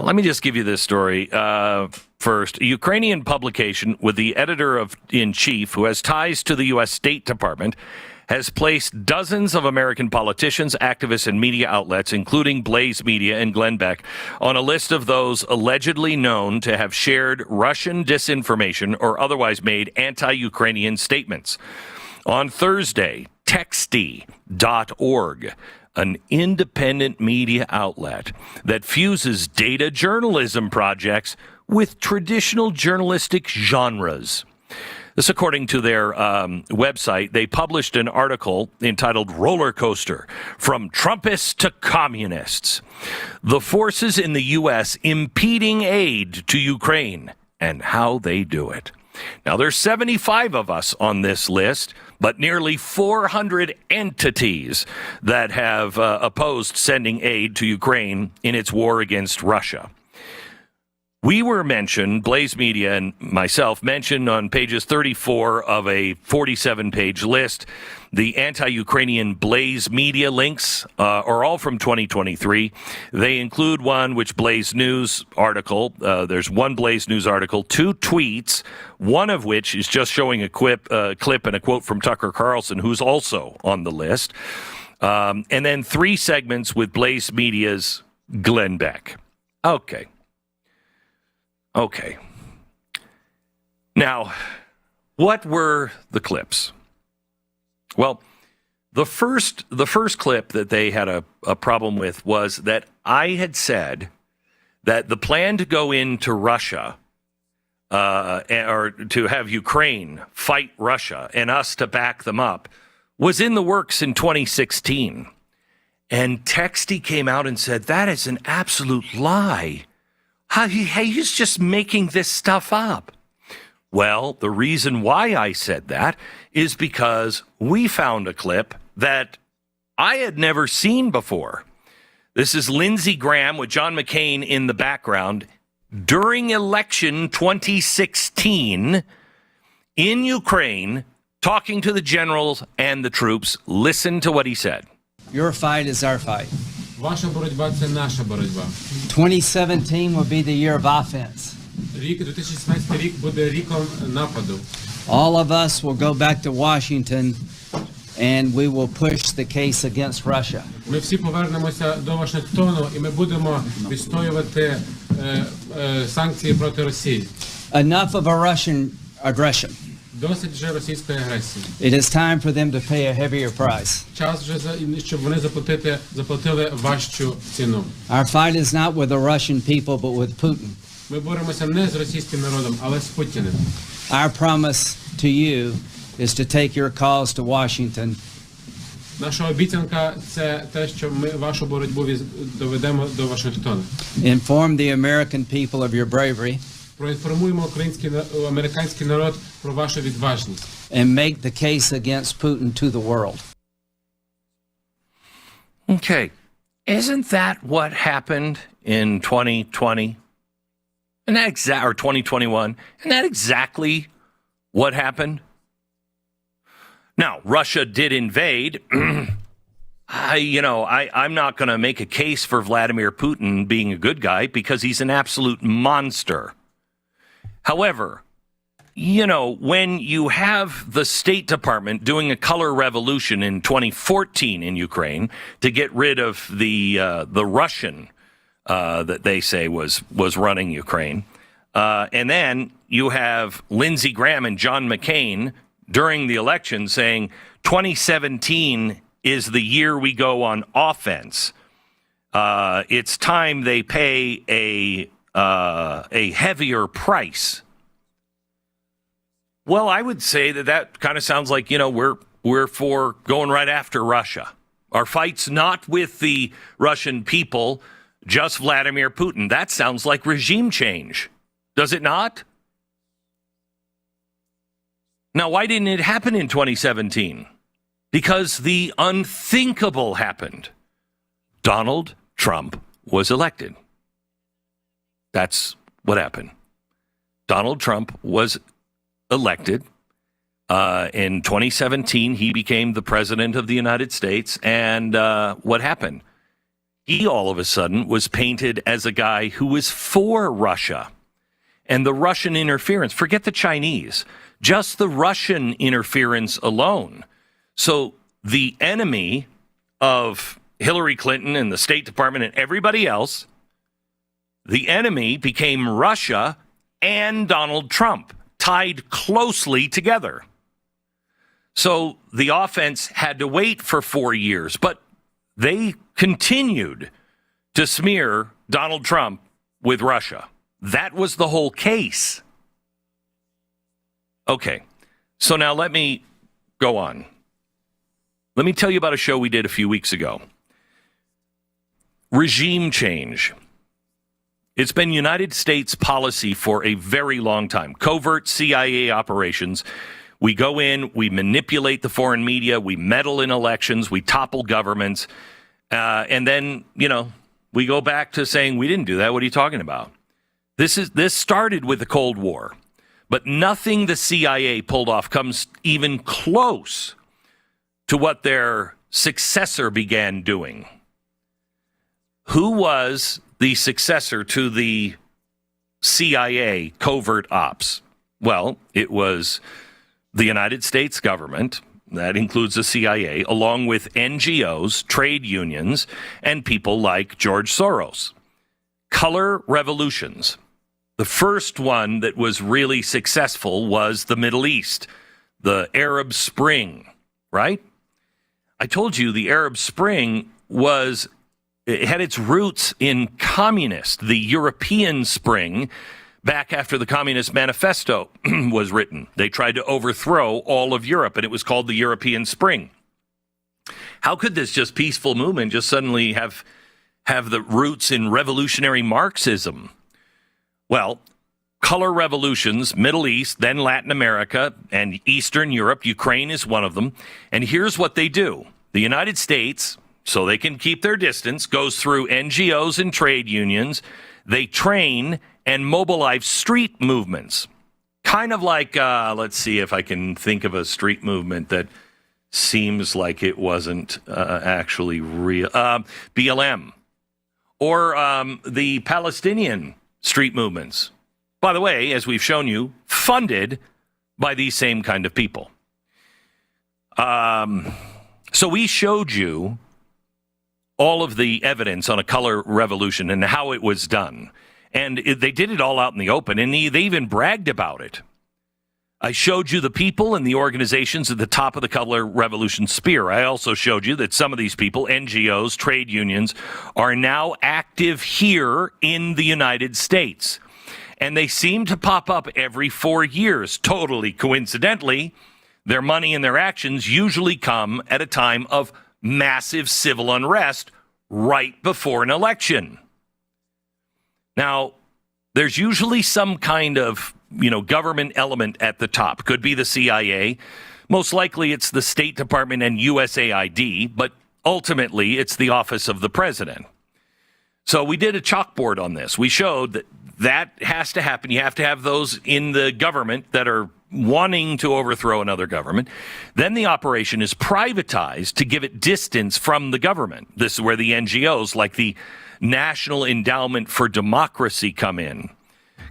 Let me just give you this story first. A Ukrainian publication with the editor-in-chief, who has ties to the U.S. State Department, has placed dozens of American politicians, activists, and media outlets, including Blaze Media and Glenn Beck, on a list of those allegedly known to have shared Russian disinformation or otherwise made anti-Ukrainian statements. On Thursday, Texty.org, an independent media outlet that fuses data journalism projects with traditional journalistic genres. This, according to their website, they published an article entitled Roller Coaster, From Trumpists to Communists. The forces in the U.S. impeding aid to Ukraine and how they do it. Now, there's 75 of us on this list, but nearly 400 entities that have opposed sending aid to Ukraine in its war against Russia. We were mentioned, Blaze Media and myself, mentioned on pages 34 of a 47-page list. The anti-Ukrainian Blaze Media links are all from 2023. They include one which Blaze News article. There's one Blaze News article, 2 tweets, one of which is just showing a clip and a quote from Tucker Carlson, who's also on the list. And then 3 segments with Blaze Media's Glenn Beck. Okay. Now, what were the clips? Well, the first clip that they had a problem with was that I had said that the plan to go into Russia or to have Ukraine fight Russia and us to back them up was in the works in 2016. And Texty came out and said, that is an absolute lie. He's just making this stuff up. Well, the reason why I said that is because we found a clip that I had never seen before. This is Lindsey Graham with John McCain in the background during election 2016 in Ukraine, talking to the generals and the troops. Listen to what he said. Your fight is our fight. Ваша боротьба – це наша боротьба. 2017 will be the year of offense. Рік 2017 рік буде ріком нападу. All of us will go back to Washington and we will push the case against Russia. Ми всі повернемося до Вашингтону і ми будемо відстоювати санкції проти Росії. Enough of a Russian aggression. Досить вже російської агресії. It is time for them to pay a heavier price. Час вже, щоб вони заплатили важчу ціну. Our fight is not with the Russian people, but with Putin. Ми боремося не з російським народом, але з Путіним. Our promise to you is to take your cause to Washington. Наша обіцянка – це те, що ми вашу боротьбу доведемо до Вашингтона. Inform the American people of your bravery. Проінформуємо американський народ про вашу відважність. And make the case against Putin to the world. Okay. Isn't that what happened in 2020? Or 2021? Isn't that exactly what happened? Now, Russia did invade. I'm not going to make a case for Vladimir Putin being a good guy because he's an absolute monster. However, when you have the State Department doing a color revolution in 2014 in Ukraine to get rid of the Russian that they say was running Ukraine, and then you have Lindsey Graham and John McCain during the election saying 2017 is the year we go on offense. It's time they pay a heavier price. Well, I would say that kind of sounds like, we're for going right after Russia. Our fight's not with the Russian people, just Vladimir Putin. That sounds like regime change. Does it not? Now, why didn't it happen in 2017? Because the unthinkable happened. Donald Trump was elected. That's what happened. Donald Trump was elected. In 2017, he became the president of the United States. And what happened? he all of a sudden was painted as a guy who was for Russia and the Russian interference. Forget the Chinese, just the Russian interference alone. So the enemy of Hillary Clinton and the State Department and everybody else, the enemy became Russia and Donald Trump, tied closely together. So the offense had to wait for 4 years, but they continued to smear Donald Trump with Russia. That was the whole case. Okay, so now let me go on. Let me tell you about a show we did a few weeks ago. Regime change. It's been United States policy for a very long time. Covert CIA operations. We go in, we manipulate the foreign media, we meddle in elections, we topple governments, and then, we go back to saying, we didn't do that. What are you talking about? This started with the Cold War, but nothing the CIA pulled off comes even close to what their successor began doing. Who was the successor to the CIA covert ops? Well, it was the United States government, that includes the CIA, along with NGOs, trade unions, and people like George Soros. Color revolutions. The first one that was really successful was the Middle East, the Arab Spring, right? I told you the Arab Spring it had its roots in communist, the European Spring. Back after the Communist Manifesto was written, they tried to overthrow all of Europe, and it was called the European Spring. How could this just peaceful movement just suddenly have the roots in revolutionary Marxism? Well, color revolutions, Middle East, then Latin America, and Eastern Europe, Ukraine is one of them. And here's what they do. The United States, so they can keep their distance, goes through NGOs and trade unions. They train and mobilize street movements. Kind of like, let's see if I can think of a street movement that seems like it wasn't actually real. BLM. Or the Palestinian street movements. By the way, as we've shown you, funded by these same kind of people. So we showed you all of the evidence on a color revolution and how it was done. And they did it all out in the open, and they even bragged about it. I showed you the people and the organizations at the top of the color revolution spear. I also showed you that some of these people, NGOs, trade unions, are now active here in the United States. And they seem to pop up every 4 years. Totally coincidentally, their money and their actions usually come at a time of massive civil unrest right before an election. Now, there's usually some kind of, government element at the top. Could be the CIA. Most likely it's the State Department and USAID, but ultimately it's the office of the president. So we did a chalkboard on this. We showed that has to happen. You have to have those in the government that are wanting to overthrow another government. Then the operation is privatized to give it distance from the government. This is where the NGOs like the National Endowment for Democracy come in.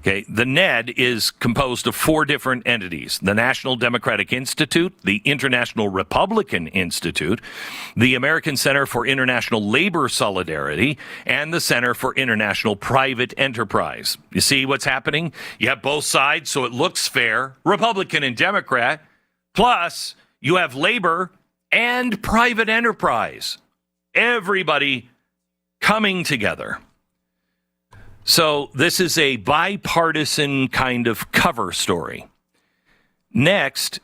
Okay, the NED is composed of 4 different entities: the National Democratic Institute, the International Republican Institute, the American Center for International Labor Solidarity, and the Center for International Private Enterprise. You see what's happening? You have both sides, so it looks fair, Republican and Democrat, plus you have labor and private enterprise. Everybody coming together. So this is a bipartisan kind of cover story. Next,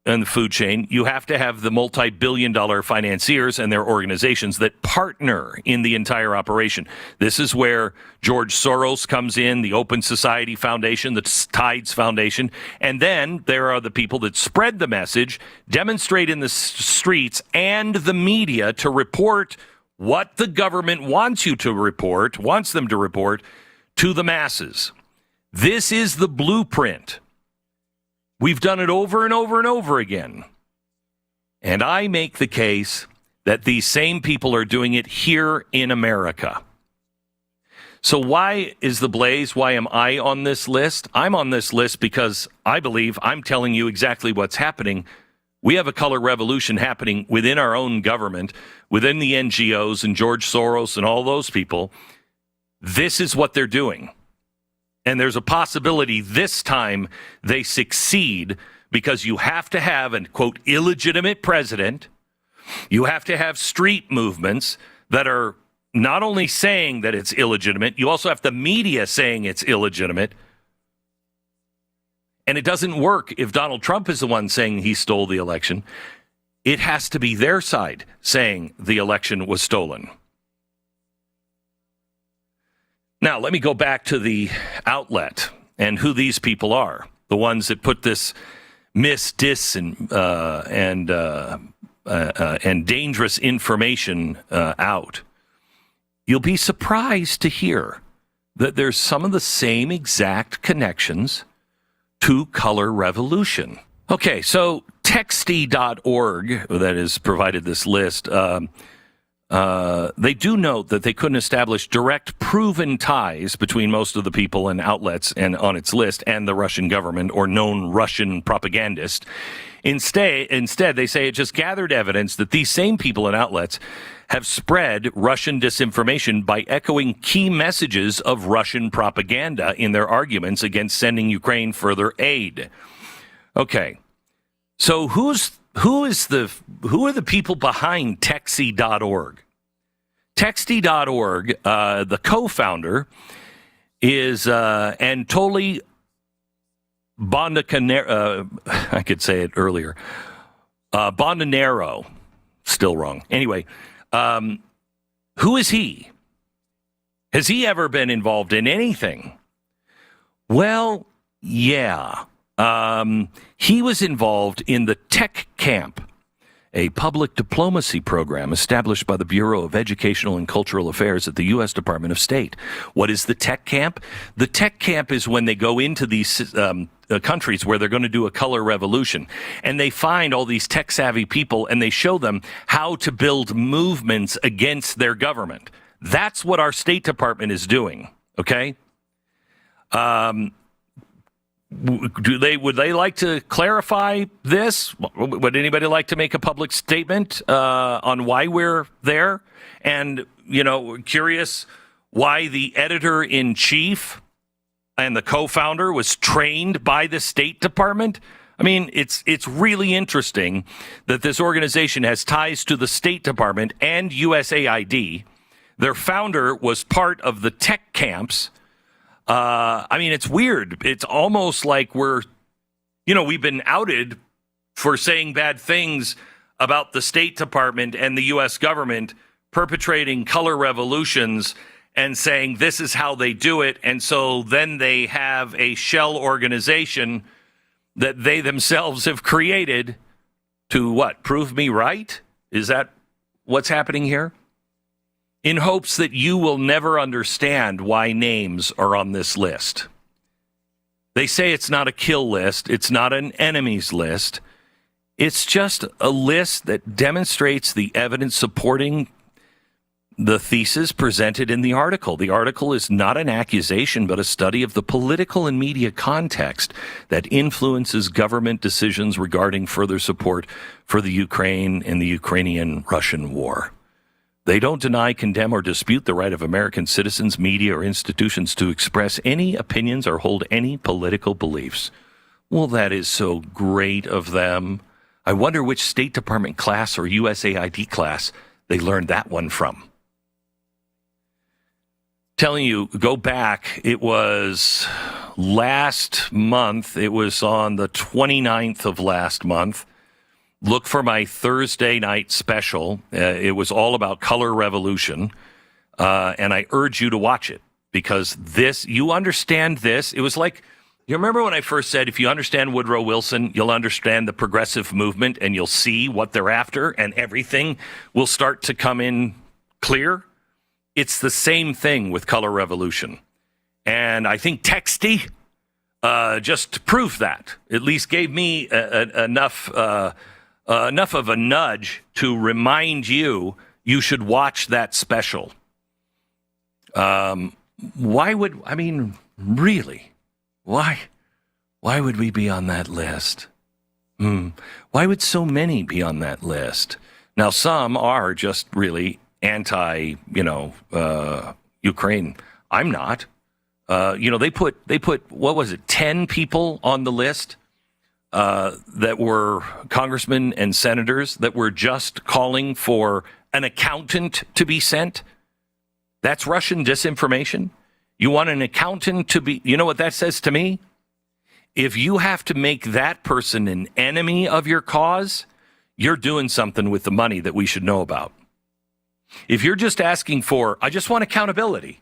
in the food chain, you have to have the multi-billion-dollar financiers and their organizations that partner in the entire operation. This is where George Soros comes in, the Open Society Foundation, the Tides Foundation, and then there are the people that spread the message, demonstrate in the streets and the media to report what the government wants them to report to the masses. This is the blueprint. We've done it over and over and over again. And I make the case that these same people are doing it here in America. So why is the Blaze, why am I on this list? I'm on this list because I believe I'm telling you exactly what's happening. We have a color revolution happening within our own government, within the NGOs and George Soros and all those people. This is what they're doing. And there's a possibility this time they succeed because you have to have an, quote, illegitimate president. You have to have street movements that are not only saying that it's illegitimate, you also have the media saying it's illegitimate. And it doesn't work if Donald Trump is the one saying he stole the election. It has to be their side saying the election was stolen. Now, let me go back to the outlet and who these people are, the ones that put this dis, and dangerous information out. You'll be surprised to hear that there's some of the same exact connections to color revolution. Okay, so Texty.org, that has provided this list, they do note that they couldn't establish direct proven ties between most of the people and outlets and on its list and the Russian government or known Russian propagandist. Instead, they say it just gathered evidence that these same people and outlets have spread Russian disinformation by echoing key messages of Russian propaganda in their arguments against sending Ukraine further aid. Okay, so who are the people behind Texty.org? Texty.org, the co-founder is Anatoly Bondacanero. I could say it earlier. Bondanero. Still wrong. Anyway, who is he? Has he ever been involved in anything? Well, yeah. He was involved in the Tech Camp, a public diplomacy program established by the Bureau of Educational and Cultural Affairs at the U.S. Department of State. What is the Tech Camp? The Tech Camp is when they go into these countries where they're going to do a color revolution, and they find all these tech-savvy people, and they show them how to build movements against their government. That's what our State Department is doing, okay? Would they like to clarify this? Would anybody like to make a public statement on why we're there? And, curious why the editor-in-chief and the co-founder was trained by the State Department? I mean, it's really interesting that this organization has ties to the State Department and USAID. Their founder was part of the tech camps. It's weird. It's almost like we've been outed for saying bad things about the State Department and the U.S. government perpetrating color revolutions and saying this is how they do it. And so then they have a shell organization that they themselves have created to what? Prove me right? Is that what's happening here? In hopes that you will never understand why names are on this list. They say it's not a kill list. It's not an enemies list. It's just a list that demonstrates the evidence supporting the thesis presented in the article. The article is not an accusation, but a study of the political and media context that influences government decisions regarding further support for the Ukraine and the Ukrainian-Russian war. They don't deny, condemn, or dispute the right of American citizens, media, or institutions to express any opinions or hold any political beliefs. Well, that is so great of them. I wonder which State Department class or USAID class they learned that one from. Telling you, go back, it was last month. It was on the 29th of last month. Look for my Thursday night special. It was all about color revolution, and I urge you to watch it because you understand this. It was like, you remember when I first said, if you understand Woodrow Wilson, you'll understand the progressive movement and you'll see what they're after and everything will start to come in clear? It's the same thing with color revolution. And I think Texty just proved that, at least gave me enough enough of a nudge to remind you should watch that special. Why would, I mean, really, why would we be on that list? Why would so many be on that list? Now, some are just really anti, Ukraine. I'm not. They put what was it, 10 people on the list that were congressmen and senators that were just calling for an accountant to be sent. That's Russian disinformation. You want an accountant to be, you know what that says to me? If you have to make that person an enemy of your cause, you're doing something with the money that we should know about. If you're just asking for, I just want accountability,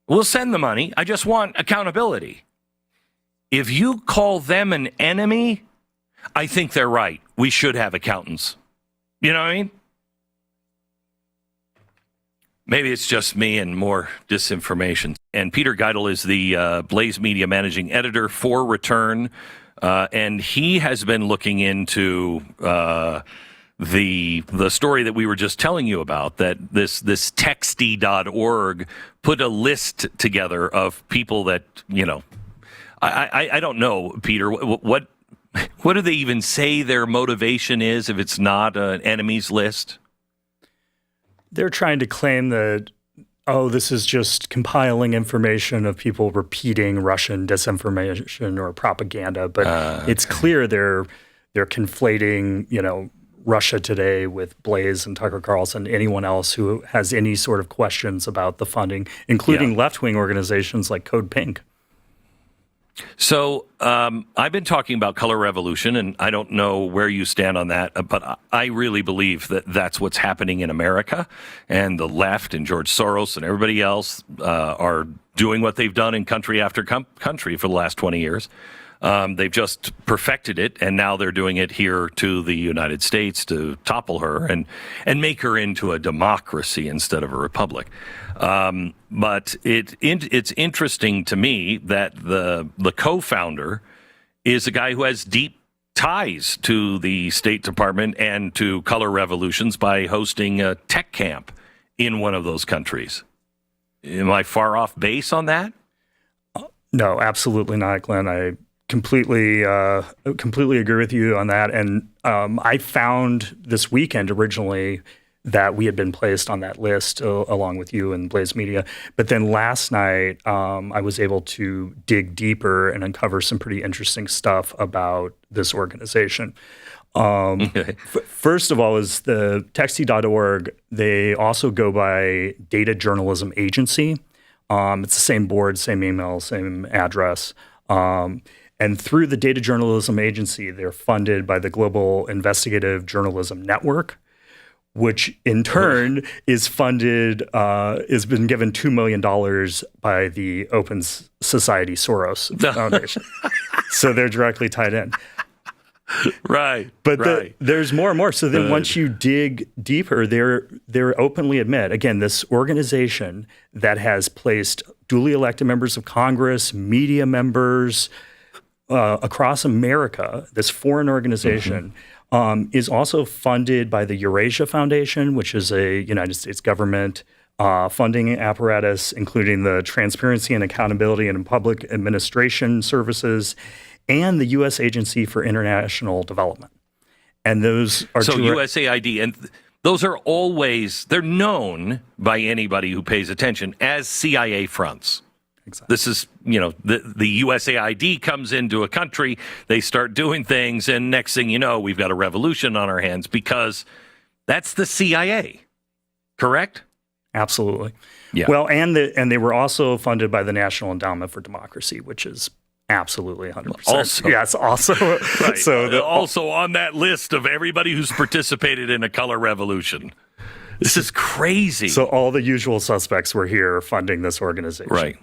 we'll send the money. I just want accountability. If you call them an enemy, I think they're right. We should have accountants. You know what I mean? Maybe it's just me and more disinformation. And Peter Gietl is the Blaze Media managing editor for Return, and he has been looking into the story that we were just telling you about, that this Texty.org put a list together of people that, I don't know, Peter, what do they even say their motivation is if it's not an enemies list? They're trying to claim that, this is just compiling information of people repeating Russian disinformation or propaganda. But it's clear they're conflating, Russia Today with Blaze and Tucker Carlson, anyone else who has any sort of questions about the funding, including left-wing organizations like Code Pink. So I've been talking about Color Revolution, and I don't know where you stand on that, but I really believe that that's what's happening in America, and the left and George Soros and everybody else are doing what they've done in country after country for the last 20 years. They've just perfected it, and now they're doing it here to the United States to topple her and make her into a democracy instead of a republic. But it's interesting to me that the co-founder is a guy who has deep ties to the State Department and to Color Revolutions by hosting a tech camp in one of those countries. Am I far off base on that? No, absolutely not, Glenn. I completely agree with you on that. And I found this weekend originally that we had been placed on that list along with you and Blaze Media. But then last night, I was able to dig deeper and uncover some pretty interesting stuff about this organization. First of all is the Texty.org. They also go by Data Journalism Agency. It's the same board, same email, same address. And through the Data Journalism Agency, they're funded by the Global Investigative Journalism Network, which in turn is funded, has been given $2 million by the Open Society Soros Foundation. So they're directly tied in. Right. But there's more and more. So then once you dig deeper, they're openly admit, again, this organization that has placed duly elected members of Congress, media members across America, this foreign organization, is also funded by the Eurasia Foundation, which is a United States government funding apparatus, including the Transparency and Accountability and Public Administration Services, and the U.S. Agency for International Development. And those are so USAID, and those are always, they're known by anybody who pays attention as CIA fronts. Exactly. This is, the USAID comes into a country, they start doing things, and next thing you know, we've got a revolution on our hands because that's the CIA, correct? Absolutely. Yeah. Well, and they were also funded by the National Endowment for Democracy, which is absolutely 100%. Also, yes, also. Right. So also on that list of everybody who's participated in a color revolution. This is crazy. So all the usual suspects were here funding this organization. Right.